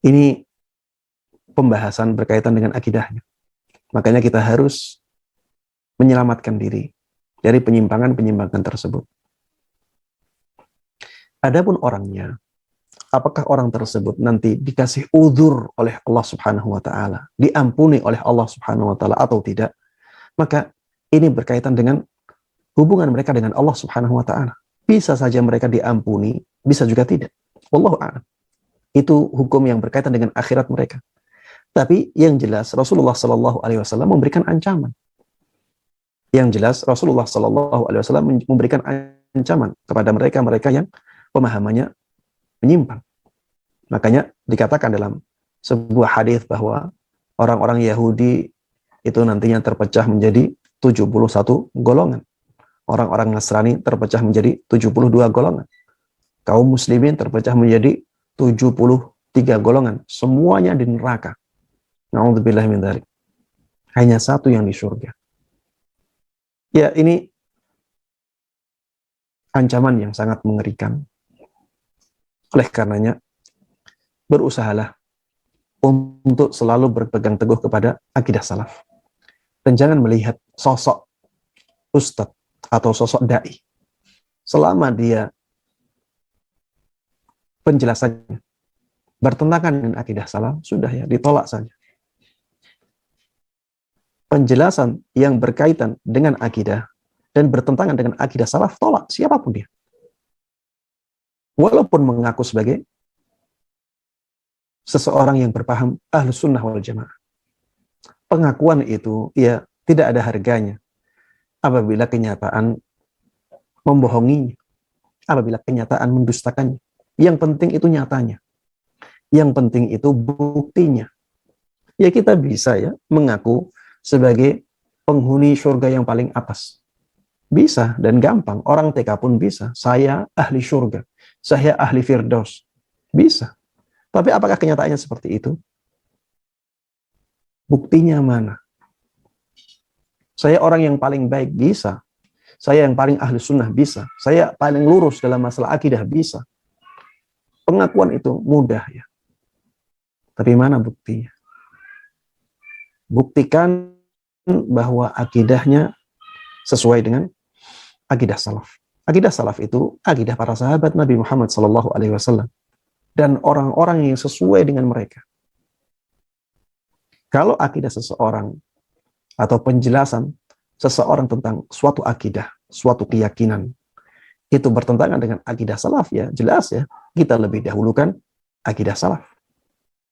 Ini pembahasan berkaitan dengan akidahnya. Makanya kita harus menyelamatkan diri dari penyimpangan-penyimpangan tersebut. Adapun orangnya, apakah orang tersebut nanti dikasih uzur oleh Allah Subhanahu wa taala, diampuni oleh Allah Subhanahu wa taala atau tidak? Maka ini berkaitan dengan hubungan mereka dengan Allah Subhanahu wa taala. Bisa saja mereka diampuni, bisa juga tidak. Wallahu a'lam. Itu hukum yang berkaitan dengan akhirat mereka. Tapi yang jelas Rasulullah Sallallahu Alaihi Wasallam memberikan ancaman. Yang jelas Rasulullah Sallallahu Alaihi Wasallam memberikan ancaman kepada mereka yang pemahamannya menyimpang. Makanya dikatakan dalam sebuah hadis bahwa orang-orang Yahudi itu nantinya terpecah menjadi 71 golongan. Orang-orang Nasrani terpecah menjadi 72 golongan. Kaum muslimin terpecah menjadi 73 golongan. Semuanya di neraka. Na'udzubillah min dzalik. Hanya satu yang di surga. Ya, ini ancaman yang sangat mengerikan. Oleh karenanya, berusahalah untuk selalu berpegang teguh kepada akidah salaf. Dan jangan melihat sosok ustadz atau sosok da'i. Selama dia penjelasannya bertentangan dengan akidah salaf, sudah ya, ditolak saja. Penjelasan yang berkaitan dengan akidah dan bertentangan dengan akidah salaf, tolak siapapun dia. Walaupun mengaku sebagai seseorang yang berpaham Ahlus Sunnah wal Jamaah. Pengakuan itu ya tidak ada harganya apabila kenyataan membohonginya, apabila kenyataan mendustakannya. Yang penting itu nyatanya. Yang penting itu buktinya. Ya kita bisa ya mengaku sebagai penghuni surga yang paling atas. Bisa dan gampang. Orang TK pun bisa. Saya ahli surga. Saya ahli firdaus. Bisa. Tapi apakah kenyataannya seperti itu? Buktinya mana? Saya orang yang paling baik, bisa. Saya yang paling ahli sunnah, bisa. Saya paling lurus dalam masalah akidah, bisa. Pengakuan itu mudah ya. Tapi mana buktinya? Buktikan bahwa akidahnya sesuai dengan akidah salaf. Akidah salaf itu akidah para sahabat Nabi Muhammad SAW dan orang-orang yang sesuai dengan mereka. Kalau akidah seseorang atau penjelasan seseorang tentang suatu akidah, suatu keyakinan itu bertentangan dengan akidah salaf, ya jelas ya kita lebih dahulukan akidah salaf.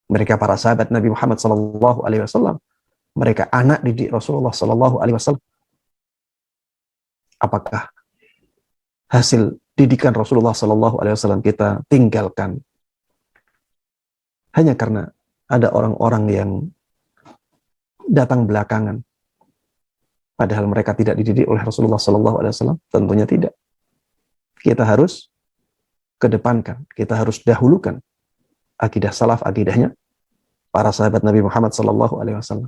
Mereka para sahabat Nabi Muhammad SAW, mereka anak didik Rasulullah SAW. Apakah hasil didikan Rasulullah SAW kita tinggalkan hanya karena ada orang-orang yang datang belakangan, padahal mereka tidak dididik oleh Rasulullah SAW? Tentunya tidak. Kita harus kedepankan, kita harus dahulukan akidah salaf, akidahnya para sahabat Nabi Muhammad SAW.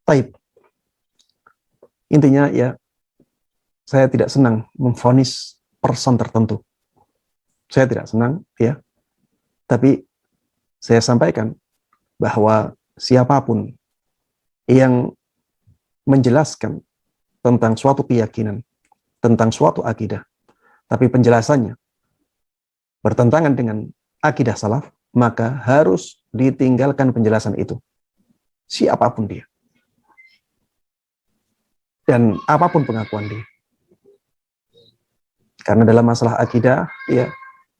Taib. Intinya ya, saya tidak senang memvonis person tertentu. Saya tidak senang ya, tapi saya sampaikan bahwa siapapun yang menjelaskan tentang suatu keyakinan, tentang suatu akidah, tapi penjelasannya bertentangan dengan akidah salaf, maka harus ditinggalkan penjelasan itu. Siapapun dia. Dan apapun pengakuan dia. Karena dalam masalah akidah, ya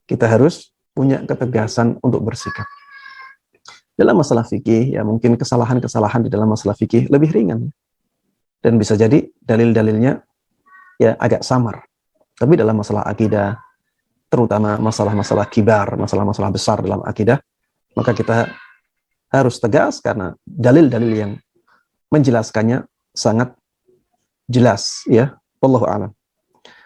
kita harus punya ketegasan untuk bersikap. Dalam masalah fikih, ya mungkin kesalahan-kesalahan di dalam masalah fikih lebih ringan. Dan bisa jadi dalil-dalilnya ya agak samar. Tapi dalam masalah akidah, terutama masalah-masalah kibar, masalah-masalah besar dalam akidah, maka kita harus tegas karena dalil-dalil yang menjelaskannya sangat jelas ya. Wallahu a'lam.